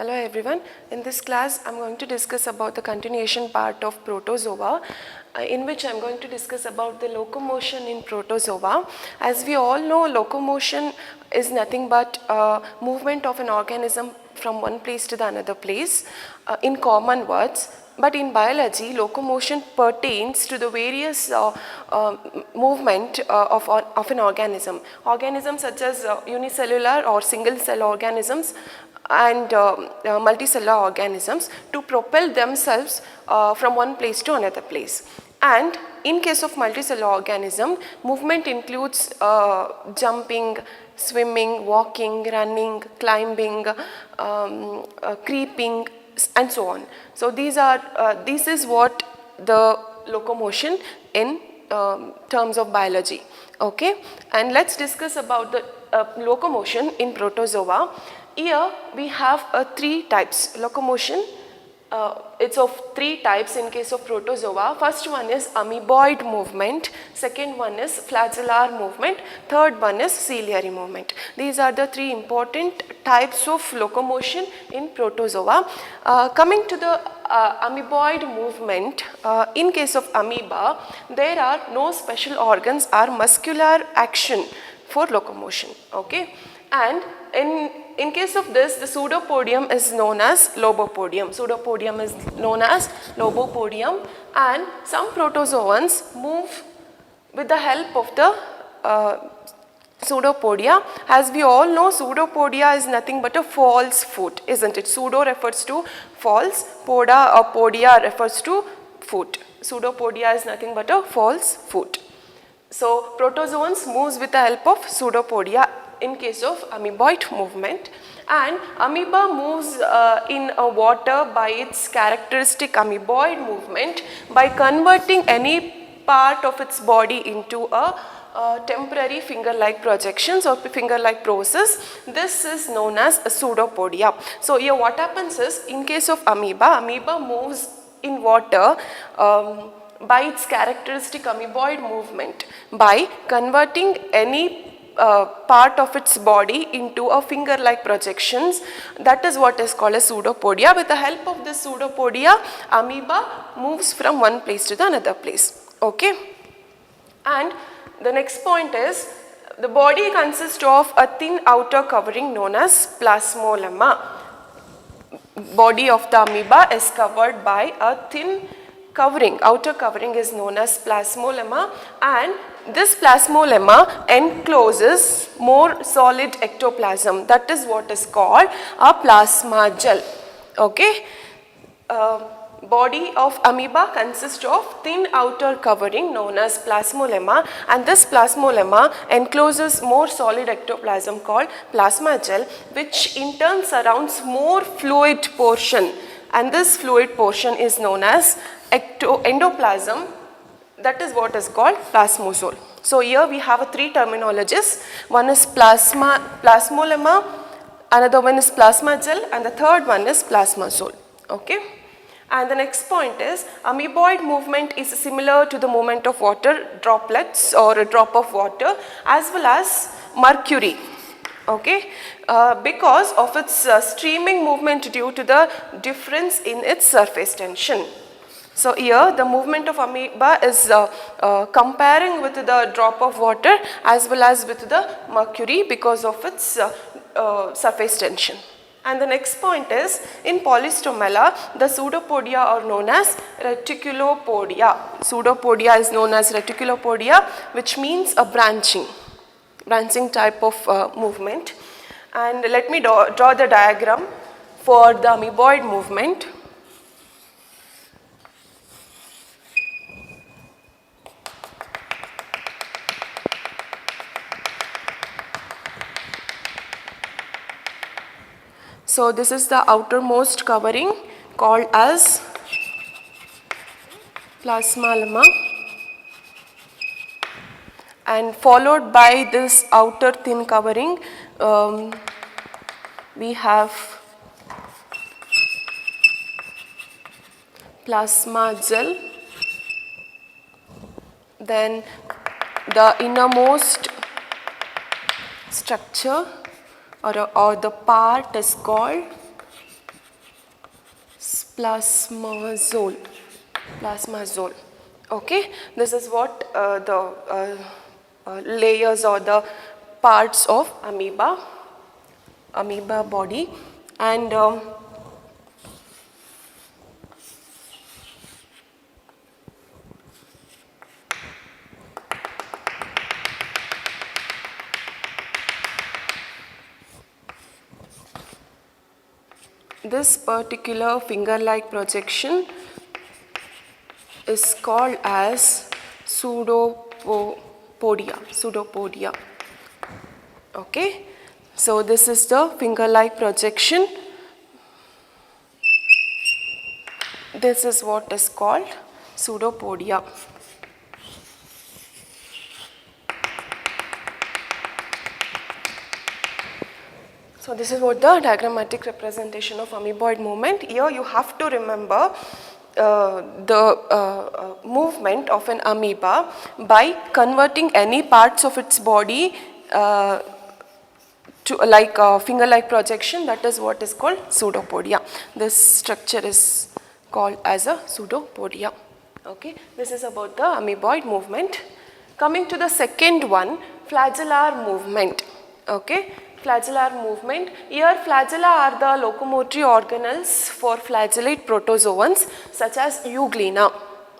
Hello everyone. In this class, I'm going to discuss about the continuation part of protozoa, in which I'm going to discuss about the locomotion in protozoa. As we all know, locomotion is nothing but movement of an organism from one place to the another place, in common words. But in biology, locomotion pertains to the various movement of an organism. Organisms such as unicellular or single cell organisms and multicellular organisms to propel themselves from one place to another place. And in case of multicellular organism, movement includes jumping, swimming, walking, running, climbing, creeping, and so on. So this is what the locomotion in terms of biology. Okay, and let's discuss about the locomotion in protozoa. Here we have three types locomotion. It's of three types in case of protozoa. First one is amoeboid movement, second one is flagellar movement, third one is ciliary movement. These are the three important types of locomotion in protozoa. Coming to the amoeboid movement, in case of amoeba, there are no special organs or muscular action for locomotion. Okay, and in case of this, the pseudopodium is known as lobopodium. Pseudopodium is known as lobopodium, and some protozoans move with the help of the pseudopodia. As we all know, pseudopodia is nothing but a false foot, isn't it? Pseudo refers to false, poda or podia refers to foot. Pseudopodia is nothing but a false foot. So protozoans moves with the help of pseudopodia in case of amoeboid movement, and amoeba moves in water by its characteristic amoeboid movement by converting any part of its body into a temporary finger-like projections or finger-like process. This is known as a pseudopodia. So here what happens is, in case of amoeba moves in water by its characteristic amoeboid movement by converting any part of its body into a finger-like projections. That is what is called a pseudopodia. With the help of this pseudopodia, amoeba moves from one place to the another place. Okay, and the next point is, the body consists of a thin outer covering known as plasmolemma. Body of the amoeba is covered by a thin covering. Outer covering is known as plasmolemma, and this plasmolemma encloses more solid ectoplasm. That is what is called a plasma gel. Okay, body of amoeba consists of thin outer covering known as plasmolemma, and this plasmolemma encloses more solid ectoplasm called plasma gel, which in turn surrounds more fluid portion, and this fluid portion is known as endoplasm. That is what is called plasmosome. So here we have three terminologies. One is plasmolemma, another one is plasma gel, and the third one is plasmosome. Okay, and the next point is, amoeboid movement is similar to the movement of water droplets or a drop of water as well as mercury. Okay, because of its streaming movement due to the difference in its surface tension. So here the movement of amoeba is comparing with the drop of water as well as with the mercury because of its surface tension. And the next point is, in Polystomela, the pseudopodia are known as reticulopodia. Pseudopodia is known as reticulopodia, which means a branching type of movement. And let me draw the diagram for the amoeboid movement. So this is the outermost covering called as plasmolemma, and followed by this outer thin covering we have plasma gel, then the innermost structure or the part is called plasmazole. Plasmazole. Okay, this is what the layers or the parts of amoeba body, and this particular finger-like projection is called as pseudopodia. Okay, so this is the finger-like projection. This is what is called pseudopodia. So this is what the diagrammatic representation of amoeboid movement. Here you have to remember the movement of an amoeba by converting any parts of its body to like a finger-like projection. That is what is called pseudopodia. This structure is called as a pseudopodia. Okay, this is about the amoeboid movement. Coming to the second one, flagellar movement. Okay, flagellar movement. Here flagella are the locomotory organelles for flagellate protozoans such as Euglena.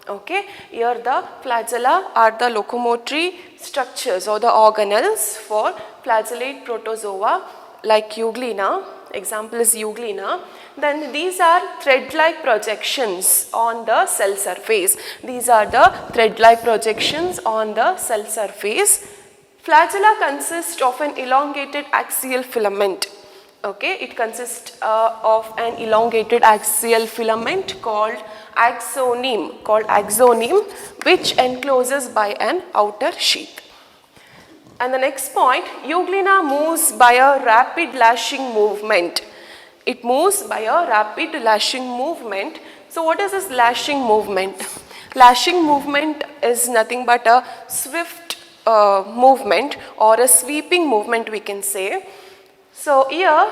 Okay, here the flagella are the locomotory structures or the organelles for flagellate protozoa like Euglena. Example is Euglena. Then these are thread-like projections on the cell surface. These are the thread-like projections on the cell surface. Flagella consist of an elongated axial filament. Okay, it consists of an elongated axial filament called axoneme, which encloses by an outer sheath. And the next point, Euglena moves by a rapid lashing movement. It moves by a rapid lashing movement. So what is this lashing movement? Lashing movement is nothing but a swift movement or a sweeping movement, we can say. So here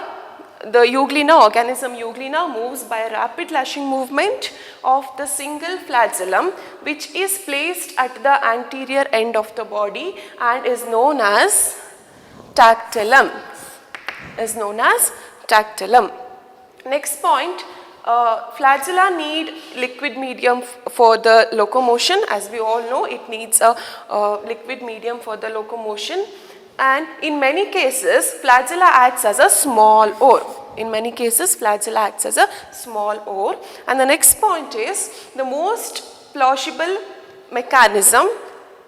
the Euglena, organism Euglena moves by a rapid lashing movement of the single flagellum, which is placed at the anterior end of the body and is known as dactylum. Next point, flagella need liquid medium for the locomotion. As we all know, it needs a liquid medium for the locomotion. And in many cases, flagella acts as a small oar. And the next point is the most plausible mechanism,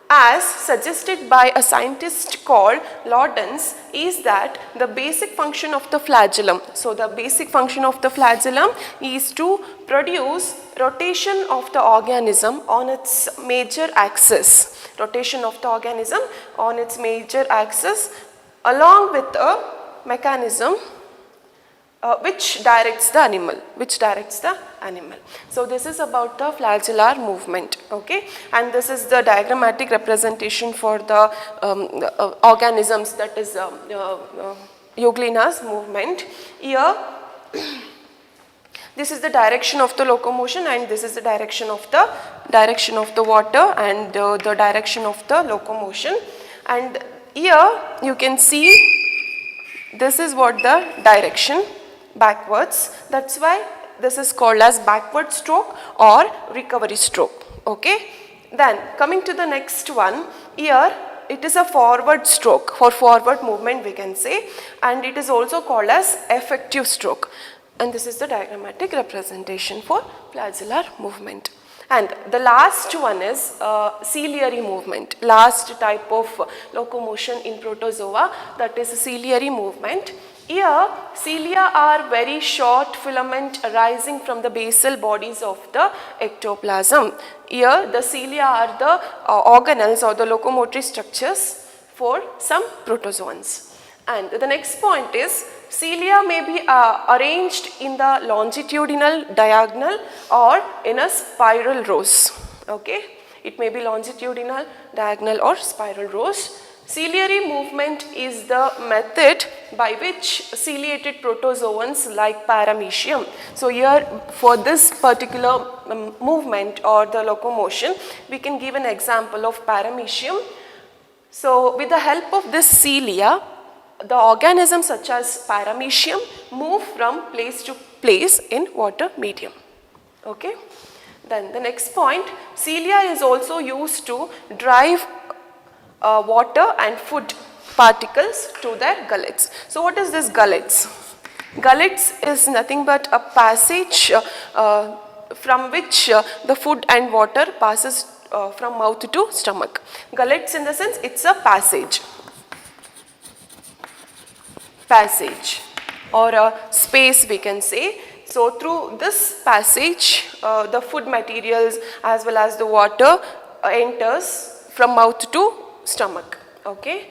as suggested by a scientist called Lawrence, is that the basic function of the flagellum. So the basic function of the flagellum is to produce rotation of the organism on its major axis. Along with a mechanism which directs the animal. So this is about the flagellar movement. Okay, and this is the diagrammatic representation for the organisms, that is Euglena's movement. Here this is the direction of the locomotion, and this is the direction of the water, and the direction of the locomotion. And here you can see this is what the direction, backwards. That's why this is called as backward stroke or recovery stroke. Okay, then coming to the next one, here it is a forward stroke, for forward movement we can say, and it is also called as effective stroke. And this is the diagrammatic representation for flagellar movement. And the last one is ciliary movement, last type of locomotion in protozoa, that is ciliary movement. Here cilia are very short filament arising from the basal bodies of the ectoplasm. Here the cilia are the organelles or the locomotory structures for some protozoans. And the next point is cilia may be arranged in the longitudinal, diagonal, or in a spiral rows. Okay, it may be longitudinal, diagonal, or spiral rows. Ciliary movement is the method by which ciliated protozoans like paramecium. So here for this particular movement or the locomotion, we can give an example of paramecium. So with the help of this cilia, the organisms such as paramecium move from place to place in water medium. Okay. Then the next point, cilia is also used to drive water and food particles to their gullets. So what is this gullets? Gullets is nothing but a passage from which the food and water passes from mouth to stomach. Gullets in the sense it's a passage or a space we can say. So through this passage the food materials as well as the water enters from mouth to stomach. Okay.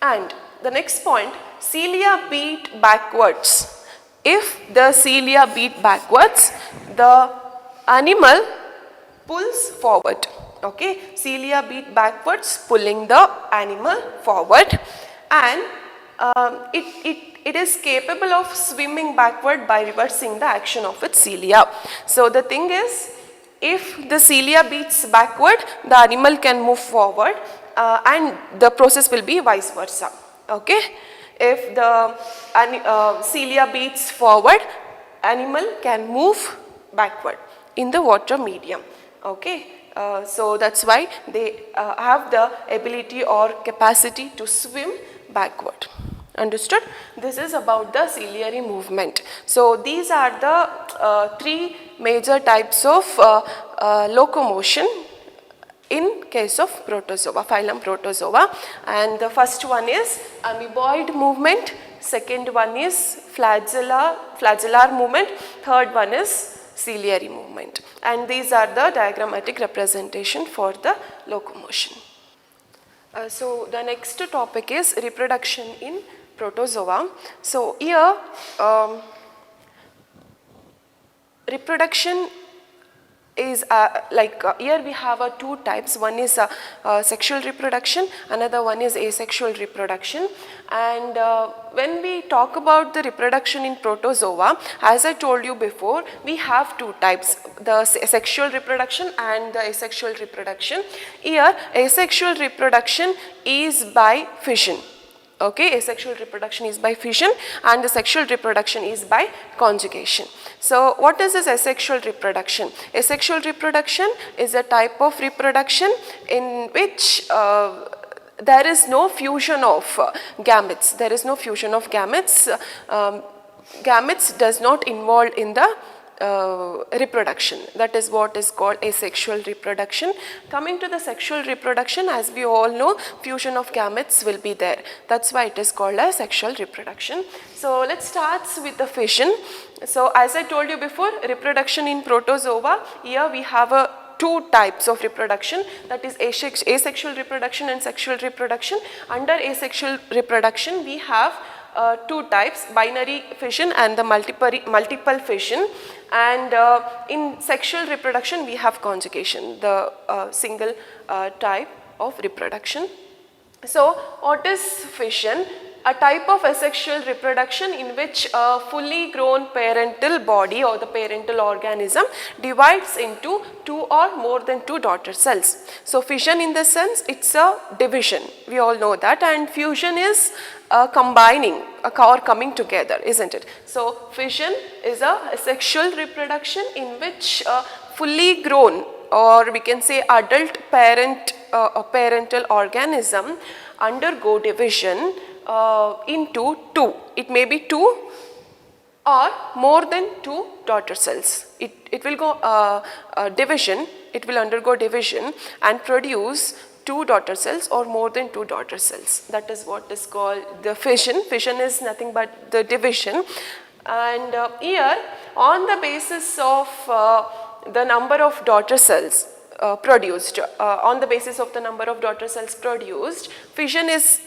And the next point, cilia beat backwards. If the cilia beat backwards, the animal pulls forward. Okay. Cilia beat backwards, pulling the animal forward, and it is capable of swimming backward by reversing the action of its cilia. So the thing is, if the cilia beats backward, the animal can move forward and the process will be vice versa. Okay. If the cilia beats forward, animal can move backward in the water medium. Okay. So that's why they have the ability or capacity to swim backward. Understood? This is about the ciliary movement. So these are the three major types of locomotion in case of protozoa, phylum Protozoa. And the first one is amoeboid movement, second one is flagellar movement, third one is ciliary movement. And these are the diagrammatic representation for the locomotion. So the next topic is reproduction in protozoa. So here reproduction is here we have two types. One is sexual reproduction, another one is asexual reproduction. And when we talk about the reproduction in protozoa, as I told you before, we have two types, the sexual reproduction and the asexual reproduction. Here asexual reproduction is by fission. Okay, asexual reproduction is by fission and the sexual reproduction is by conjugation. So what is this asexual reproduction? Asexual reproduction is a type of reproduction in which there is no fusion of gametes. There is no fusion of gametes. Gametes does not involve in the reproduction. That is what is called asexual reproduction. Coming to the sexual reproduction, as we all know, fusion of gametes will be there. That's why it is called as sexual reproduction. So let's start with the fission. So as I told you before, reproduction in protozoa, here we have two types of reproduction, that is asexual reproduction and sexual reproduction. Under asexual reproduction we have two types, binary fission and the multiple fission, and in sexual reproduction we have conjugation, the single type of reproduction. So what is fission? A type of asexual reproduction in which a fully grown parental body or the parental organism divides into two or more than two daughter cells. So fission in the sense it's a division, we all know that, and fusion is combining or coming together, isn't it? So fission is a asexual reproduction in which a fully grown or we can say adult parent or parental organism undergo division into two. It may be two or more than two daughter cells. It will go division, it will undergo division and produce two daughter cells or more than two daughter cells. That is what is called the fission. Fission is nothing but the division. And here on the basis of the number of daughter cells produced, fission is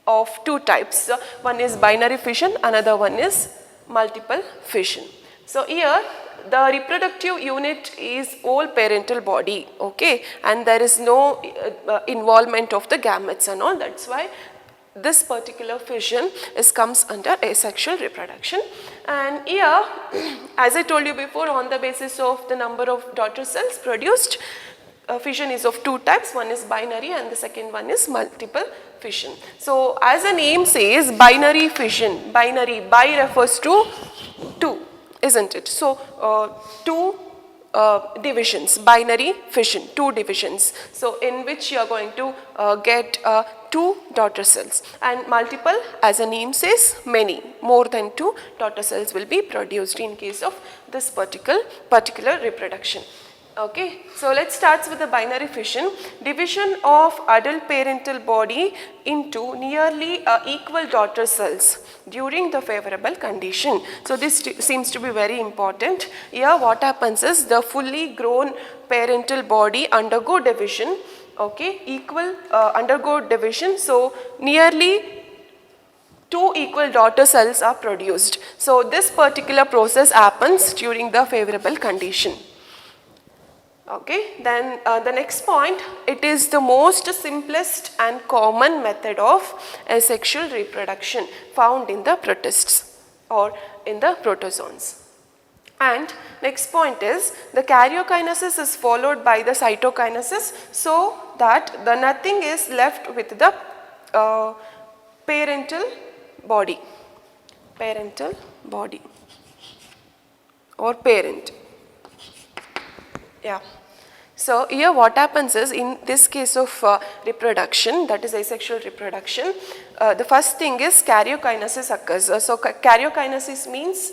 of two types. One is binary fission, another one is multiple fission. So here the reproductive unit is all parental body, okay, and there is no involvement of the gametes and all. That's why this particular fission comes under asexual reproduction. And here, as I told you before, on the basis of the number of daughter cells produced, fission is of two types. One is binary and the second one is multiple fission. So as the name says, binary fission, binary, bi refers to two, isn't it? So two divisions, binary fission, two divisions. So in which you are going to get two daughter cells, and multiple, as the name says, many, more than two daughter cells will be produced in case of this particular reproduction. Okay, so let's start with the binary fission. Division of adult parental body into nearly equal daughter cells during the favorable condition. So this seems to be very important. Here what happens is the fully grown parental body undergo division, okay, undergo division. So nearly two equal daughter cells are produced. So this particular process happens during the favorable condition. Okay, then the next point, it is the most simplest and common method of asexual reproduction found in the protists or in the protozoans. And next point is the karyokinesis is followed by the cytokinesis, so that the nothing is left with the parental body or parent. Yeah. So here what happens is, in this case of reproduction, that is asexual reproduction, the first thing is karyokinesis occurs. So karyokinesis means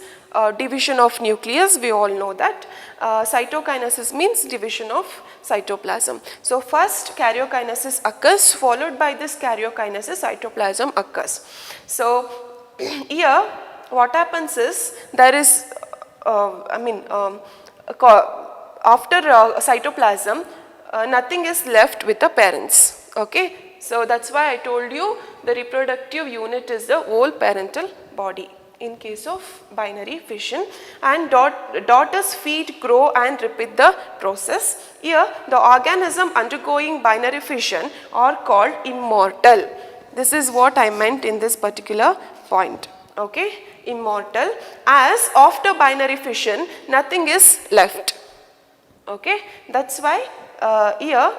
division of nucleus, we all know that. Cytokinesis means division of cytoplasm. So first karyokinesis occurs, followed by this karyokinesis cytoplasm occurs. So here what happens is, there is after cytoplasm, nothing is left with the parents. Okay, so that's why I told you the reproductive unit is the whole parental body in case of binary fission, and daughters feed, grow and repeat the process. Here the organism undergoing binary fission are called immortal. This is what I meant in this particular point. Okay, immortal, as after binary fission nothing is left. Okay, that's why here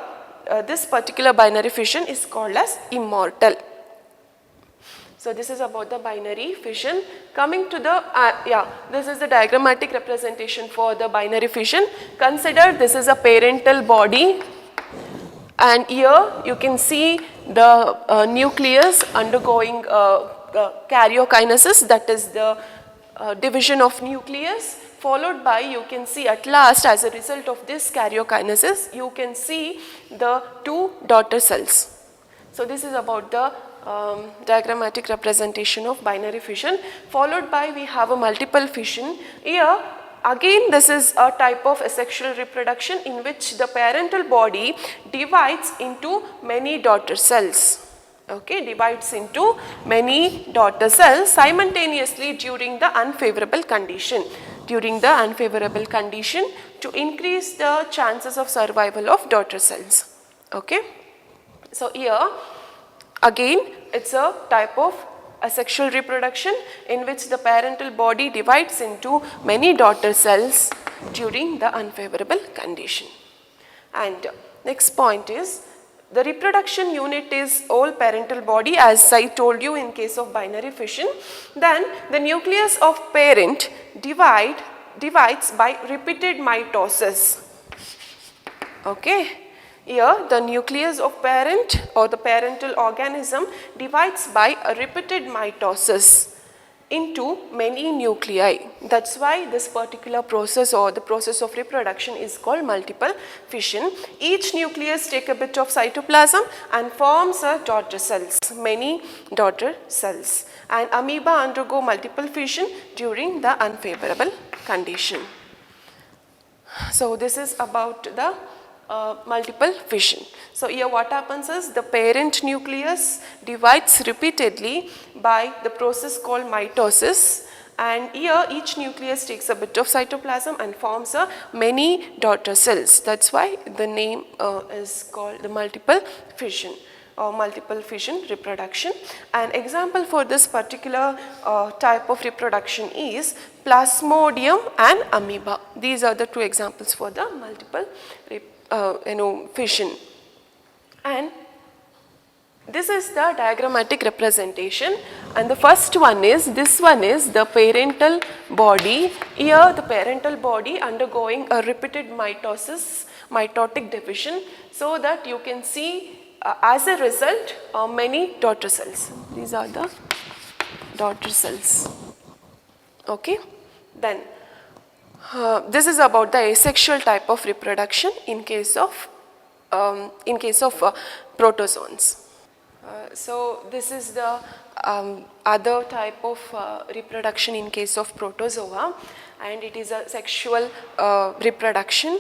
this particular binary fission is called as immortal. So this is about the binary fission. Coming to the, this is the diagrammatic representation for the binary fission. Consider this is a parental body, and here you can see the nucleus undergoing karyokinesis, that is the division of nucleus, followed by, you can see at last, as a result of this karyokinesis, you can see the two daughter cells. So this is about the diagrammatic representation of binary fission. Followed by, we have a multiple fission. Here again this is a type of asexual reproduction in which the parental body divides into many daughter cells. Okay, divides into many daughter cells simultaneously during the unfavorable condition. To increase the chances of survival of daughter cells. Okay, so here again it's a type of asexual reproduction in which the parental body divides into many daughter cells during the unfavorable condition. And next point is, the reproduction unit is all parental body, as I told you in case of binary fission. Then the nucleus of parent divides by repeated mitosis. Okay, here the nucleus of parent or the parental organism divides by a repeated mitosis into many nuclei. That's why this particular process or the process of reproduction is called multiple fission. Each nucleus take a bit of cytoplasm and forms a daughter cells, many daughter cells. And amoeba undergo multiple fission during the unfavorable condition. So this is about the multiple fission. So here what happens is, the parent nucleus divides repeatedly by the process called mitosis, and here each nucleus takes a bit of cytoplasm and forms a many daughter cells. That's why the name is called the multiple fission. or multiple fission reproduction. An example for this particular type of reproduction is Plasmodium and amoeba. These are the two examples for the multiple fission. And this is the diagrammatic representation, and the first one is, this one is the parental body. Here the parental body undergoing a repeated mitosis, mitotic division, so that you can see as a result many daughter cells. These are the daughter cells. Okay. Then this is about the asexual type of reproduction in case of protozoans. So this is the other type of reproduction in case of protozoa, and it is a sexual reproduction.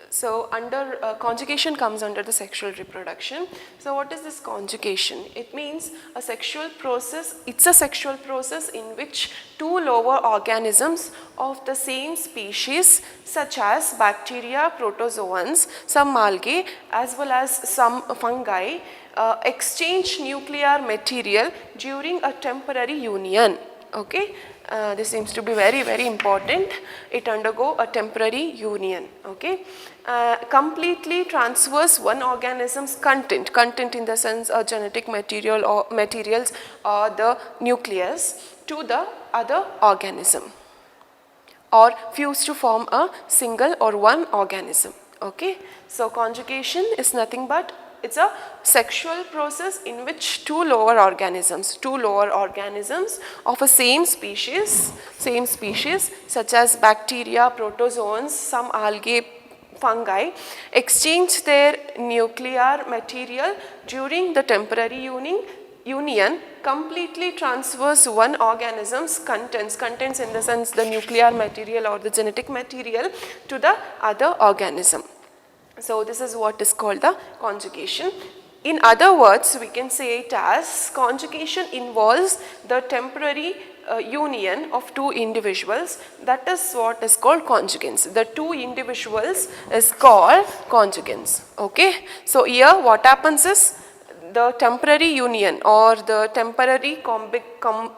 So under conjugation comes under the sexual reproduction. So what is this conjugation? It means a sexual process, it's a sexual process in which two lower organisms of the same species such as bacteria, protozoans, some algae as well as some fungi exchange nuclear material during a temporary union. Okay. This seems to be very, very important. It undergo a temporary union. Okay. Completely transfers one organism's content in the sense of genetic material or materials or the nucleus to the other organism, or fuse to form a single or one organism. Okay. So conjugation is nothing but it's a sexual process in which two lower organisms of a same species such as bacteria, protozoans, some algae, fungi exchange their nuclear material during the temporary union, completely transfers one organism's contents in the sense the nuclear material or the genetic material to the other organism. So this is what is called the conjugation. In other words, we can say it as conjugation involves the temporary union of two individuals. That is what is called conjugants. The two individuals is called conjugants. Okay. So here what happens is the temporary union or the temporary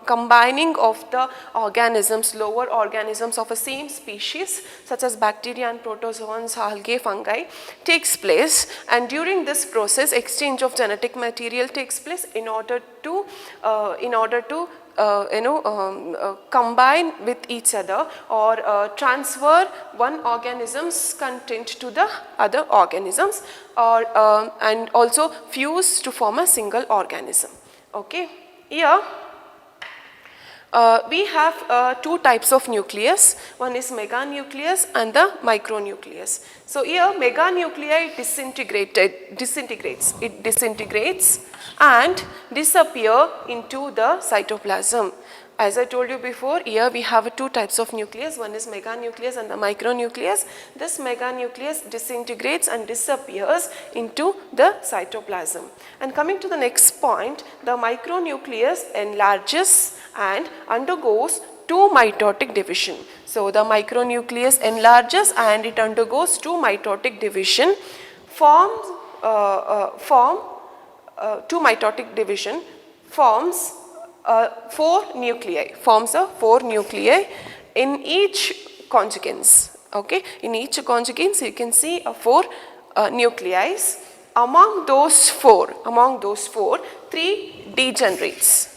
combining of the organisms, lower organisms of a same species such as bacteria and protozoans, algae, fungi takes place, and during this process exchange of genetic material takes place in order to combine with each other or transfer one organism's content to the other organisms, or and also fuse to form a single organism. Okay. Here we have two types of nucleus. One is meganucleus and the micronucleus. So here meganuclei disintegrates. It disintegrates and disappear into the cytoplasm. As I told you before, here we have two types of nucleus. One is meganucleus and the micronucleus. This meganucleus disintegrates and disappears into the cytoplasm. And coming to the next point, the micronucleus enlarges and undergoes two mitotic division. So the micronucleus enlarges and it undergoes two mitotic division, forms four nuclei, forms a four nuclei in each conjugates. Okay, in each conjugates you can see four nuclei. Among those four, three degenerates,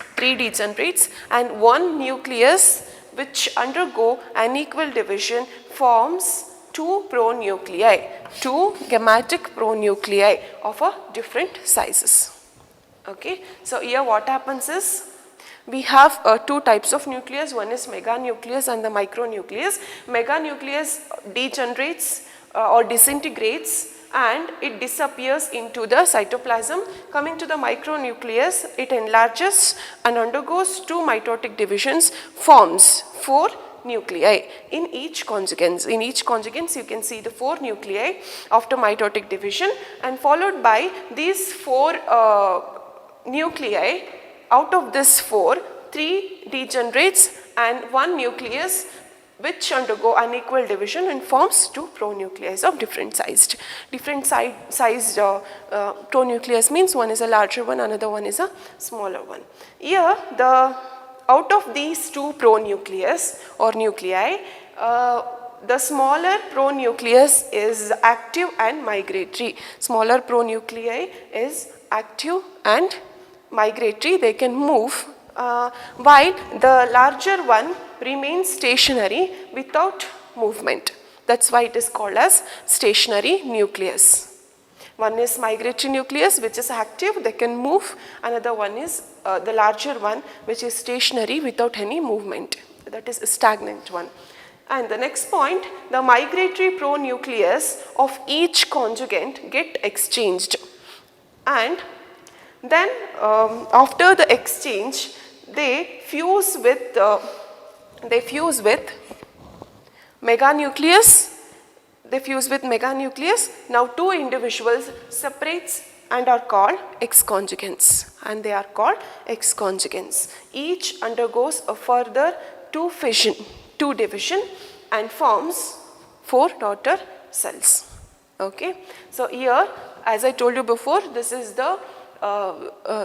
and one nucleus which undergo unequal division forms two pronuclei, two gametic pronuclei of a different sizes. Okay, so here what happens is we have two types of nucleus. One is meganucleus and the micronucleus. Meganucleus degenerates or disintegrates and it disappears into the cytoplasm. Coming to the micronucleus, it enlarges and undergoes two mitotic divisions, forms four nuclei in each conjugates. In each conjugates you can see the four nuclei after mitotic division, and followed by these four nuclei. Out of this four, three degenerates and one nucleus which undergo unequal division and forms two pronucleus of different sized. Different sized pronucleus means one is a larger one, another one is a smaller one. Here out of these two pronucleus or nuclei, the smaller pronucleus is active and migratory. Smaller pronuclei is active and migratory, they can move, while the larger one remains stationary without movement. That's why it is called as stationary nucleus. One is migratory nucleus which is active, they can move. Another one is the larger one which is stationary without any movement, that is a stagnant one. And the next point, the migratory pronucleus of each conjugate get exchanged, and then after the exchange they fuse with meganucleus. Now two individuals separates and are called X-conjugates, and they are called X-conjugates. Each undergoes a further two division and forms 4 daughter cells. Okay. So here, as I told you before, this is the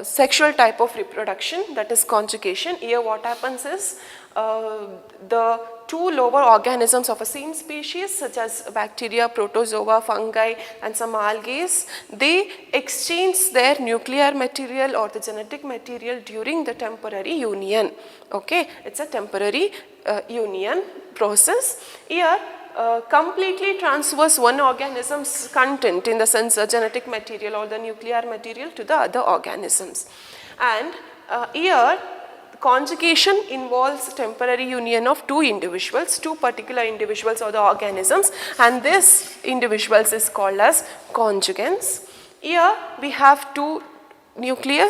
sexual type of reproduction, that is conjugation. Here what happens is the two lower organisms of a same species such as bacteria, protozoa, fungi and some algae, they exchange their nuclear material or the genetic material during the temporary union. Okay, it's a temporary union process. Here completely transfers one organism's content, in the sense genetic material or the nuclear material, to the other organisms. And here conjugation involves temporary union of two particular individuals or the organisms, and this individuals is called as conjugates. Here we have two nuclei,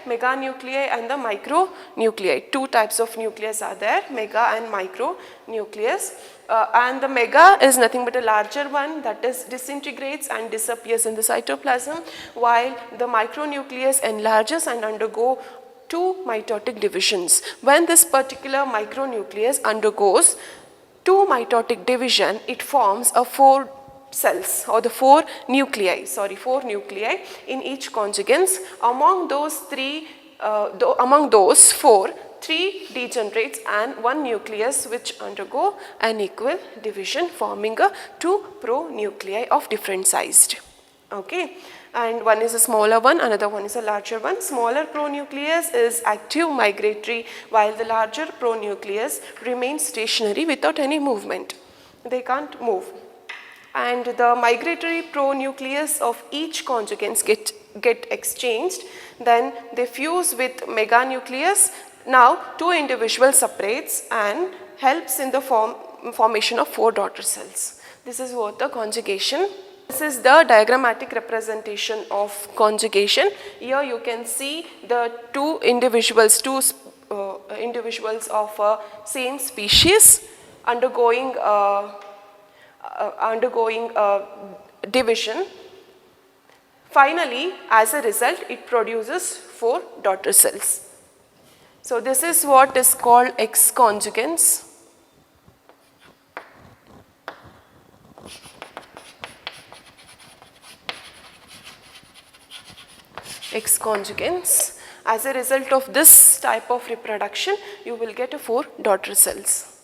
meganuclei and the micronuclei. Two types of nucleus are there, mega and micronucleus. And the mega is nothing but a larger one that is disintegrates and disappears in the cytoplasm, while the micronucleus enlarges and undergo two mitotic divisions. When this particular micronucleus undergoes two mitotic division, it forms a 4 cells or the 4 nuclei in each conjugates. Among those 4, 3 degenerates and 1 nucleus which undergo unequal division, forming a 2 pronuclei of different sized. Okay, and one is a smaller one, another one is a larger one. Smaller pronucleus is active migratory, while the larger pronucleus remains stationary without any movement. They can't move. And the migratory pronucleus of each conjugates get exchanged, then they fuse with meganucleus. Now two individuals separates and helps in the formation of 4 daughter cells. This is what the conjugation. This is the diagrammatic representation of conjugation. Here you can see the two individuals of same species undergoing division. Finally, as a result, it produces 4 daughter cells. So this is what is called X-conjugates. X-conjugates. As a result of this type of reproduction, you will get 4 daughter cells.